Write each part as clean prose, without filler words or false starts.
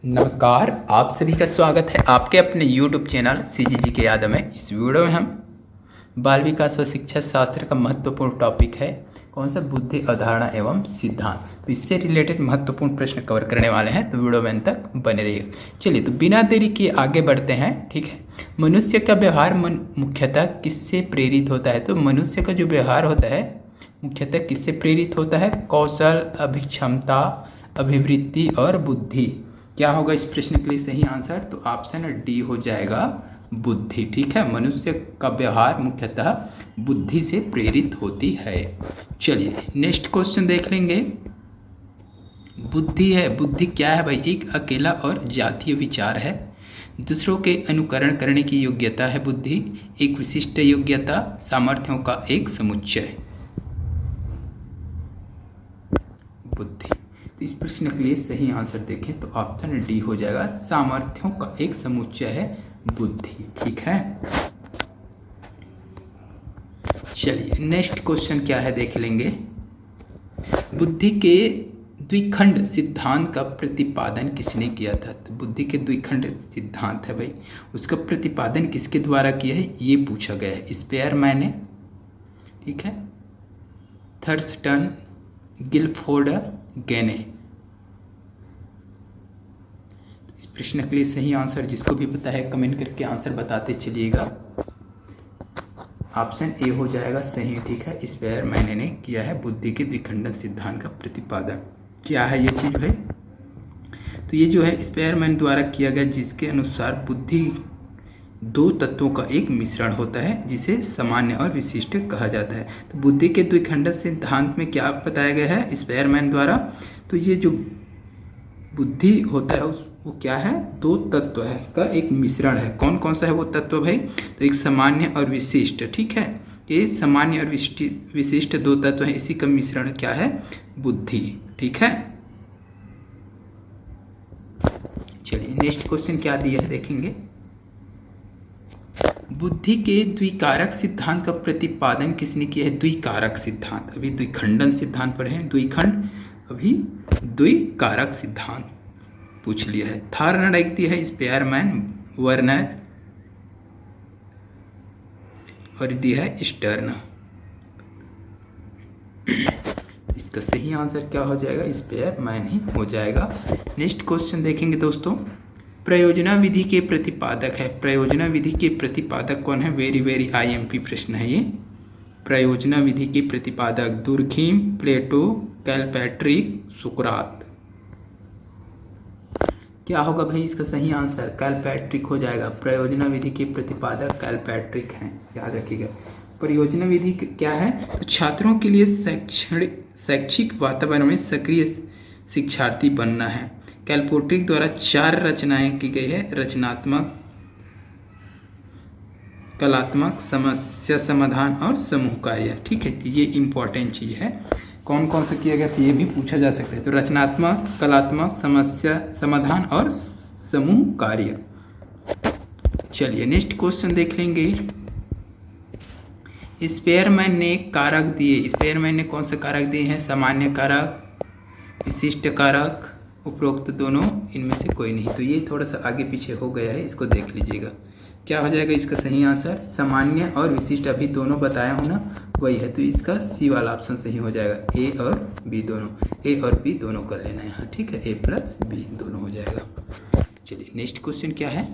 नमस्कार, आप सभी का स्वागत है आपके अपने YouTube चैनल CGG के यादव में। इस वीडियो में हम बाल विकास व शिक्षा शास्त्र का महत्वपूर्ण टॉपिक है कौन सा, बुद्धि, अवधारणा एवं सिद्धांत। तो इससे रिलेटेड महत्वपूर्ण प्रश्न कवर करने वाले हैं, तो वीडियो में अंत तक बने रहिए। चलिए तो बिना देरी किए आगे बढ़ते हैं। ठीक है, मनुष्य का व्यवहार मुख्यतः किससे प्रेरित होता है? तो मनुष्य का जो व्यवहार होता है मुख्यतः किससे प्रेरित होता है? कौशल, अभिक्षमता, अभिवृत्ति और बुद्धि। क्या होगा इस प्रश्न के लिए सही आंसर? तो ऑप्शन डी हो जाएगा, बुद्धि। ठीक है, मनुष्य का व्यवहार मुख्यतः बुद्धि से प्रेरित होती है। चलिए नेक्स्ट क्वेश्चन देख लेंगे। बुद्धि है, बुद्धि क्या है भाई? एक अकेला और जातीय विचार है, दूसरों के अनुकरण करने की योग्यता है बुद्धि, एक विशिष्ट योग्यता, सामर्थ्यों का एक समुच्चय। बुद्धि। तो इस प्रश्न के लिए सही आंसर देखें तो ऑप्शन डी हो जाएगा, सामर्थ्यों का एक समुच्चय है बुद्धि। ठीक है, चलिए नेक्स्ट क्वेश्चन क्या है देख लेंगे। बुद्धि के द्विखंड सिद्धांत का प्रतिपादन किसने किया था? तो बुद्धि के द्विखंड सिद्धांत है भाई, उसका प्रतिपादन किसके द्वारा किया है ये पूछा गया है। स्पेयरमैन ने, ठीक है, थर्स्टन, गिलफोर्ड, गेने। इस प्रश्न के लिए सही आंसर जिसको भी पता है कमेंट करके आंसर बताते चलिएगा। ऑप्शन ए हो जाएगा सही। ठीक है, स्पेयरमैन ने किया है बुद्धि के द्विखंडन सिद्धांत का प्रतिपादन। क्या है ये चीज भाई? तो ये जो है स्पेयरमैन द्वारा किया गया, जिसके अनुसार बुद्धि दो तत्वों का एक मिश्रण होता है जिसे सामान्य और विशिष्ट कहा जाता है। तो बुद्धि के द्विखंड सिद्धांत में क्या बताया गया है स्पेयरमैन द्वारा? तो ये जो बुद्धि होता है वो क्या है? दो तत्व है का एक मिश्रण है। कौन कौन सा है वो तत्व भाई? तो एक सामान्य और विशिष्ट। ठीक है, ये सामान्य और विशिष्ट दो तत्व है, इसी का मिश्रण क्या है? बुद्धि। ठीक है, चलिए नेक्स्ट क्वेश्चन क्या दिया है देखेंगे। बुद्धि के द्विकारक सिद्धांत का प्रतिपादन किसने किया है? द्विकारक सिद्धांत, अभी द्विखंडन सिद्धांत पढ़े हैं, द्विखंड, अभी द्विकारक सिद्धांत पूछ लिया है। थार्नडाइक दिया है स्पेयरमैन, वर्नर और दिया है स्टर्न। इसका सही आंसर क्या हो जाएगा? स्पेयरमैन ही हो जाएगा। नेक्स्ट क्वेश्चन देखेंगे दोस्तों। प्रयोजना विधि के प्रतिपादक है, प्रयोजना विधि के प्रतिपादक कौन है? वेरी वेरी IMP प्रश्न है ये। प्रयोजना विधि के प्रतिपादक दुर्खिम, प्लेटो, कैलपैट्रिक, सुकरात। क्या होगा भाई इसका सही आंसर? कैलपैट्रिक हो जाएगा। प्रयोजना विधि के प्रतिपादक कैलपैट्रिक हैं, याद रखिएगा। प्रयोजना विधि क्या है? तो छात्रों के लिए शैक्षिक वातावरण में सक्रिय शिक्षार्थी बनना है। कैलपैट्रिक द्वारा 4 रचनाएं की गई है, रचनात्मक, कलात्मक, समस्या समाधान और समूह कार्य। ठीक है, तो ये इंपॉर्टेंट चीज है। कौन कौन सा किया गया था ये भी पूछा जा सकता है। तो रचनात्मक, कलात्मक, समस्या समाधान और समूह कार्य। चलिए नेक्स्ट क्वेश्चन देख लेंगे। स्पेयरमैन ने कारक दिए, स्पेयरमैन ने कौन से कारक दिए हैं? सामान्य कारक, विशिष्ट कारक, उपरोक्त दोनों, इनमें से कोई नहीं। तो ये थोड़ा सा आगे पीछे हो गया है, इसको देख लीजिएगा। क्या हो जाएगा इसका सही आंसर? सामान्य और विशिष्ट अभी दोनों बताया हूँ ना, वही है। तो इसका सी वाला ऑप्शन सही हो जाएगा। ए और बी दोनों, ए और बी दोनों कर लेना है यहाँ। ठीक है, ए प्लस बी दोनों हो जाएगा। चलिए नेक्स्ट क्वेश्चन क्या है।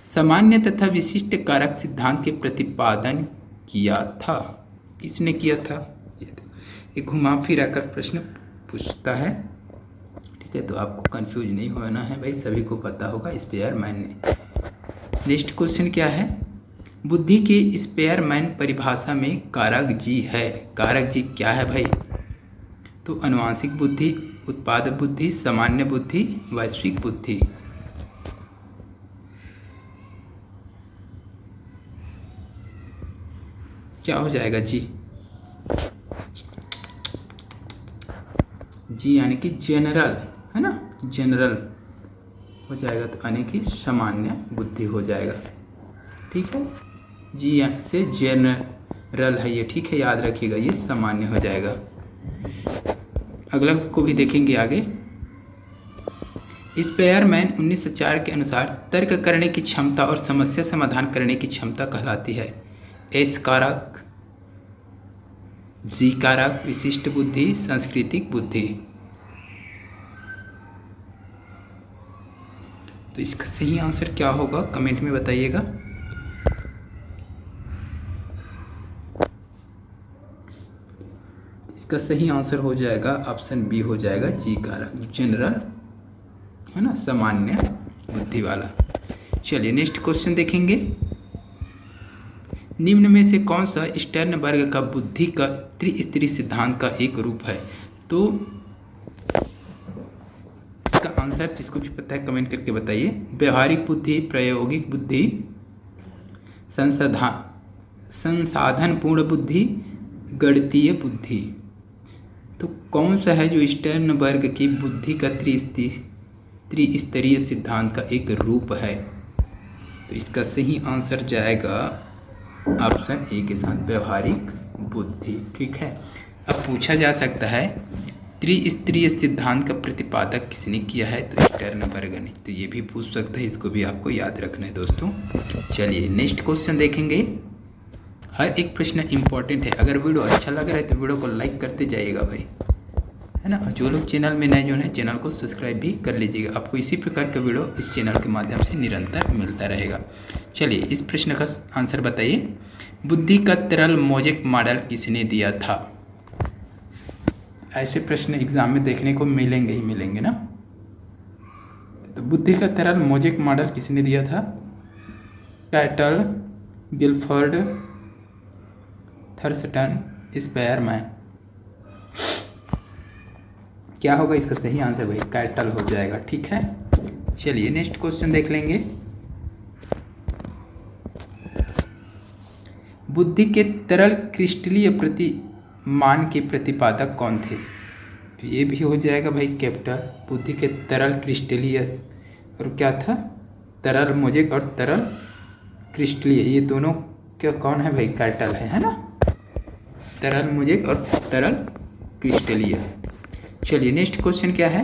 सामान्य तथा विशिष्ट कारक सिद्धांत के प्रतिपादन किया था, किसने किया था? ये घुमा फिरा कर प्रश्न पूछता है। ठीक है, तो आपको कंफ्यूज नहीं होना है भाई, सभी को पता होगा स्पेयरमैन ने। नेक्स्ट क्वेश्चन क्या है। बुद्धि के स्पेयरमैन परिभाषा में कारक जी है, कारक जी क्या है भाई? तो अनुवांशिक बुद्धि, उत्पादक बुद्धि, सामान्य बुद्धि, वैश्विक बुद्धि। क्या हो जाएगा जी? जी यानी कि जनरल है ना, जनरल हो जाएगा, तो यानी कि सामान्य बुद्धि हो जाएगा। ठीक है, जी से जनरल है ये। ठीक है, याद रखिएगा, ये सामान्य हो जाएगा। अगला को भी देखेंगे आगे। स्पेयरमैन 1904 के अनुसार तर्क करने की क्षमता और समस्या समाधान करने की क्षमता कहलाती है एस कारक, जी कारक, विशिष्ट बुद्धि, सांस्कृतिक बुद्धि। तो इसका सही आंसर क्या होगा कमेंट में बताइएगा। इसका सही आंसर हो जाएगा ऑप्शन बी हो जाएगा, जी कारक, जनरल, है ना, सामान्य बुद्धि वाला। चलिए नेक्स्ट क्वेश्चन देखेंगे। निम्न में से कौन सा स्टर्नबर्ग का बुद्धि का त्रिस्तरीय सिद्धांत का एक रूप है? तो इसका आंसर जिसको भी पता है कमेंट करके बताइए। व्यवहारिक बुद्धि, प्रायोगिक बुद्धि, संसाधनपूर्ण बुद्धि, गणितीय बुद्धि। तो कौन सा है जो स्टर्नबर्ग की बुद्धि का त्रिस्तरीय सिद्धांत का एक रूप है? तो इसका सही आंसर जाएगा ऑप्शन ए के साथ, व्यवहारिक बुद्धि। ठीक है। अब पूछा जा सकता है त्रिस्तरीय सिद्धांत का प्रतिपादक किसने किया है? तो स्टर्नबर्ग ने। तो ये भी पूछ सकता है, इसको भी आपको याद रखना है दोस्तों। चलिए नेक्स्ट क्वेश्चन देखेंगे। हर एक प्रश्न इंपॉर्टेंट है। अगर वीडियो अच्छा लग रहा है तो वीडियो को लाइक करते जाइएगा भाई, है ना। जो लोग चैनल में नए जो है चैनल को सब्सक्राइब भी कर लीजिएगा। आपको इसी प्रकार का वीडियो इस चैनल के माध्यम से निरंतर मिलता रहेगा। चलिए इस प्रश्न का आंसर बताइए। बुद्धि का तरल मौजिक मॉडल किसने दिया था? ऐसे प्रश्न एग्जाम में देखने को मिलेंगे ही मिलेंगे ना। तो बुद्धि का तरल मौजिक मॉडल किसने दिया था? Cattle, Gilford, Thurston, Spearman. क्या होगा इसका सही आंसर भाई? कैटल हो जाएगा। ठीक है। चलिए नेक्स्ट क्वेश्चन देख लेंगे। बुद्धि के तरल क्रिस्टलीय प्रतिमान के प्रतिपादक कौन थे? तो ये भी हो जाएगा भाई कैपिटल। बुद्धि के तरल क्रिस्टलीय और क्या था? तरल मौजिक और तरल क्रिस्टलीय, ये दोनों क्या कौन है भाई? कैटल है ना। तरल मौजिक और तरल क्रिस्टलीय। चलिए नेक्स्ट क्वेश्चन क्या है?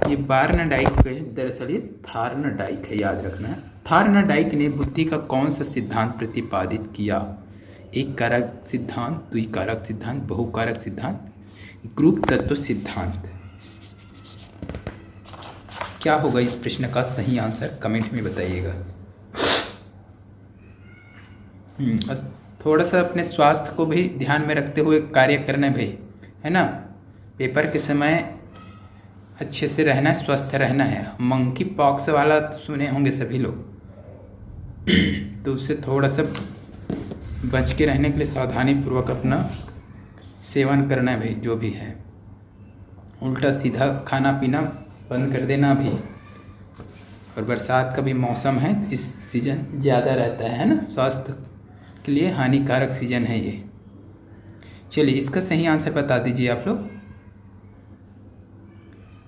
ये बार्नडाइक है, दरअसल ये थार्नडाइक है, याद रखना है। थार्नडाइक ने बुद्धि का कौन सा सिद्धांत प्रतिपादित किया? एक कारक सिद्धांत, द्विकारक सिद्धांत, बहुकारक सिद्धांत, ग्रुप तत्व सिद्धांत। क्या होगा इस प्रश्न का सही आंसर कमेंट में बताइएगा। थोड़ा सा अपने स्वास्थ्य को भी ध्यान में रखते हुए कार्य करना है भाई, है ना। पेपर के समय अच्छे से रहना है, स्वस्थ रहना है। मंकी पॉक्स वाला तो सुने होंगे सभी लोग, तो उससे थोड़ा सा बच के रहने के लिए सावधानी पूर्वक अपना सेवन करना है भाई, जो भी है। उल्टा सीधा खाना पीना बंद कर देना भी। और बरसात का भी मौसम है, इस सीजन ज़्यादा रहता है ना, स्वास्थ्य के लिए हानिकारक सीजन है ये। चलिए इसका सही आंसर बता दीजिए आप लोग।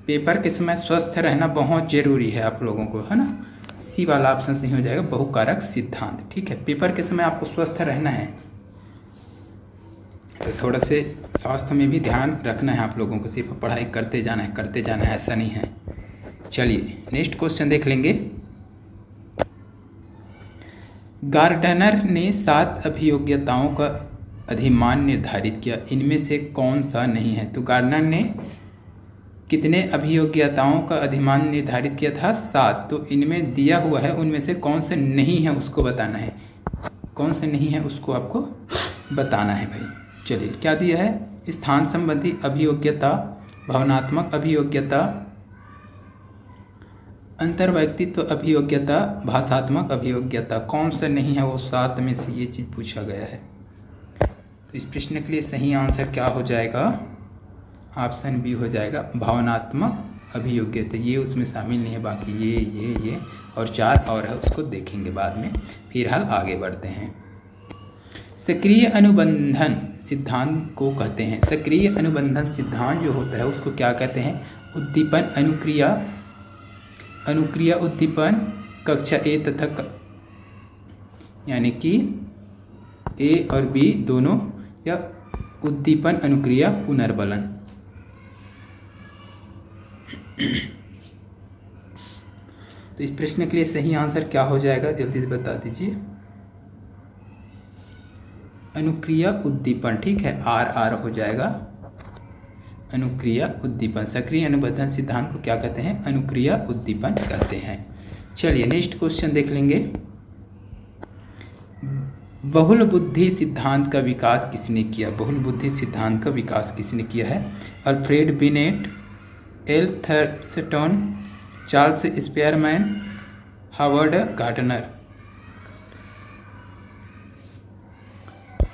पेपर के समय स्वस्थ रहना बहुत ज़रूरी है आप लोगों को, है ना। सी वाला ऑप्शन सही हो जाएगा, बहुकारक सिद्धांत। ठीक है, पेपर के समय आपको स्वस्थ रहना है, तो थोड़ा से स्वास्थ्य में भी ध्यान रखना है आप लोगों को। सिर्फ पढ़ाई करते जाना है, ऐसा नहीं है। चलिए नेक्स्ट क्वेश्चन देख लेंगे। गार्डनर ने 7 अभियोग्यताओं का अधिमान निर्धारित किया, इनमें से कौन सा नहीं है? तो गार्डनर ने कितने अभियोग्यताओं का अधिमान निर्धारित किया था? 7। तो इनमें दिया हुआ है, उनमें से कौन से नहीं है उसको बताना है। कौन से नहीं है उसको आपको बताना है भाई। चलिए क्या दिया है? स्थान संबंधी अभियोग्यता, भावनात्मक अभियोग्यता, अंतर्वैयक्तित्व अभियोग्यता, भाषात्मक अभियोग्यता। कौन सा नहीं है वो 7 में से ये चीज़ पूछा गया है। तो इस प्रश्न के लिए सही आंसर क्या हो जाएगा? ऑप्शन बी हो जाएगा, भावनात्मक अभियोग्यता। ये उसमें शामिल नहीं है, बाकी ये और 4 और है, उसको देखेंगे बाद में। फिलहाल आगे बढ़ते हैं। सक्रिय अनुबंधन सिद्धांत को कहते हैं। सक्रिय अनुबंधन सिद्धांत जो होता है उसको क्या कहते हैं? उद्दीपन अनुक्रिया उद्दीपन कक्षा ए तथा यानी कि ए और बी दोनों, या उद्दीपन अनुक्रिया पुनर्बलन। तो इस प्रश्न के लिए सही आंसर क्या हो जाएगा, जल्दी से बता दीजिए। अनुक्रिया उद्दीपन, ठीक है, RR हो जाएगा। अनुक्रिया उद्दीपन, सक्रिय अनुबंधन सिद्धांत को क्या कहते हैं, अनुक्रिया उद्दीपन कहते हैं। चलिए नेक्स्ट क्वेश्चन देख लेंगे। बहुल बुद्धि सिद्धांत का विकास किसने किया, बहुल बुद्धि सिद्धांत का विकास किसने किया है। Alfred beneath, L Thurston, Charles Spearman, Harvard gardener.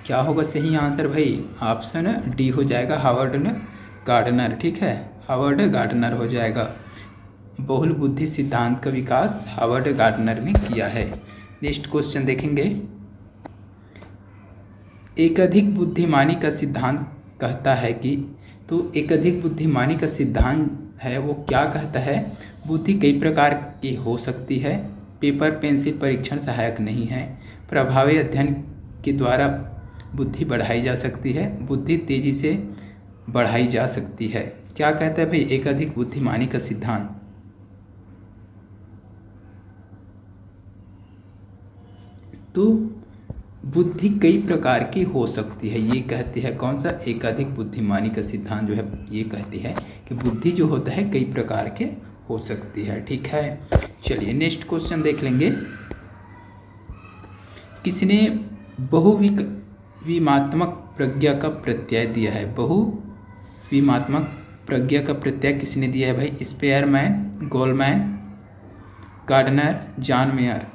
क्या होगा सही आंसर भाई, ऑप्शन डी हो जाएगा, हार्वर्ड गार्डनर, ठीक है, हार्वर्ड गार्डनर हो जाएगा। बहुल बुद्धि सिद्धांत का विकास हार्वर्ड गार्डनर ने किया है। नेक्स्ट क्वेश्चन देखेंगे। एक अधिक बुद्धिमानी का सिद्धांत कहता है कि, तो एक अधिक बुद्धिमानी का सिद्धांत है वो क्या कहता है, बुद्धि कई प्रकार की हो सकती है, पेपर पेंसिल परीक्षण सहायक नहीं है, प्रभावी अध्ययन के द्वारा बुद्धि बढ़ाई जा सकती है, बुद्धि तेजी से बढ़ाई जा सकती है। क्या कहता है भाई एक अधिक बुद्धिमानी का सिद्धांत, तो बुद्धि कई प्रकार की हो सकती है, ये कहती है कौन सा, एक अधिक बुद्धिमानी का सिद्धांत जो है ये कहती है कि बुद्धि जो होता है कई प्रकार के हो सकती है, ठीक है। चलिए नेक्स्ट क्वेश्चन देख लेंगे। किसने बहुविमात्मक प्रज्ञा का प्रत्यय दिया है, बहुविमात्मक प्रज्ञा का प्रत्यय किसने दिया है भाई, Spearman, Goleman, Gardner, John Mayer.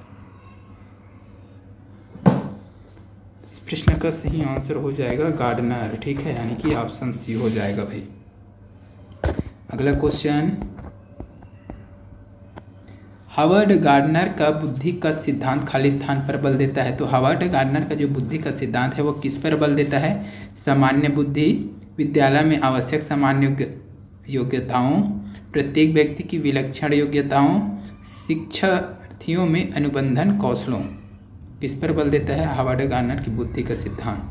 प्रश्न का सही आंसर हो जाएगा गार्डनर, ठीक है, यानी कि ऑप्शन सी हो जाएगा भाई। अगला क्वेश्चन, हार्वर्ड गार्डनर का बुद्धि का सिद्धांत खाली स्थान पर बल देता है। तो हार्वर्ड गार्डनर का जो बुद्धि का सिद्धांत है वो किस पर बल देता है, सामान्य बुद्धि, विद्यालय में आवश्यक सामान्य योग्यताओं, प्रत्येक व्यक्ति की विलक्षण योग्यताओं, शिक्षार्थियों में अनुबंधन कौशलों। किस पर बल देता है हार्वर्ड गार्डनर की बुद्धि का सिद्धांत,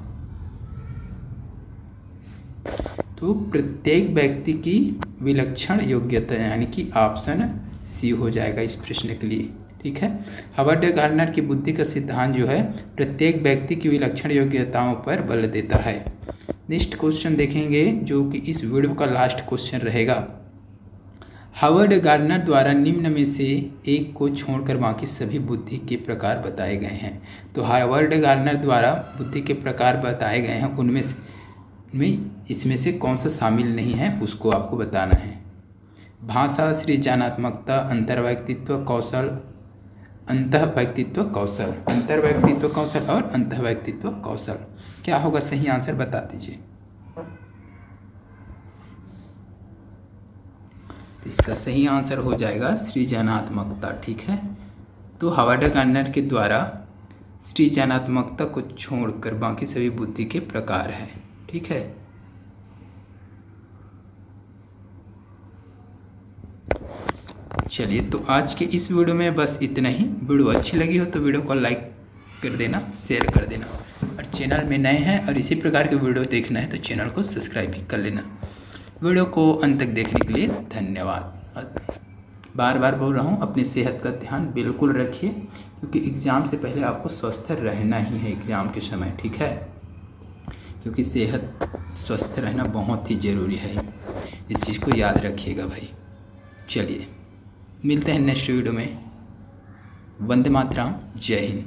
तो प्रत्येक व्यक्ति की विलक्षण योग्यता, यानी कि ऑप्शन सी हो जाएगा इस प्रश्न के लिए, ठीक है। हार्वर्ड गार्डनर की बुद्धि का सिद्धांत जो है प्रत्येक व्यक्ति की विलक्षण योग्यताओं पर बल देता है। नेक्स्ट क्वेश्चन देखेंगे जो कि इस वीडियो का लास्ट क्वेश्चन रहेगा। हार्वर्ड गार्डनर द्वारा निम्न में से एक को छोड़कर बाकी सभी बुद्धि के प्रकार बताए गए हैं। तो हार्वर्ड गार्डनर द्वारा बुद्धि के प्रकार बताए गए हैं, उनमें से इसमें से कौन सा शामिल नहीं है उसको आपको बताना है। भाषा, सृजनात्मकता, अंतर्व्यक्तित्व कौशल, अंतःव्यक्तित्व कौशल, अंतर्व्यक्तित्व कौशल और अंतःव्यक्तित्व कौशल। क्या होगा सही आंसर बता दीजिए। तो इसका सही आंसर हो जाएगा सृजनात्मकता, ठीक है। तो हार्वर्ड गार्डनर के द्वारा सृजनात्मकता को छोड़कर बाकी सभी बुद्धि के प्रकार हैं, ठीक है। चलिए तो आज के इस वीडियो में बस इतना ही। वीडियो अच्छी लगी हो तो वीडियो को लाइक कर देना, शेयर कर देना, और चैनल में नए हैं और इसी प्रकार के वीडियो देखना है तो चैनल को सब्सक्राइब भी कर लेना। वीडियो को अंत तक देखने के लिए धन्यवाद। बार बार बोल रहा हूँ, अपनी सेहत का ध्यान बिल्कुल रखिए, क्योंकि एग्ज़ाम से पहले आपको स्वस्थ रहना ही है एग्ज़ाम के समय, ठीक है। क्योंकि सेहत स्वस्थ रहना बहुत ही ज़रूरी है, इस चीज़ को याद रखिएगा भाई। चलिए मिलते हैं नेक्स्ट वीडियो में। वंदे मातरम, जय हिंद।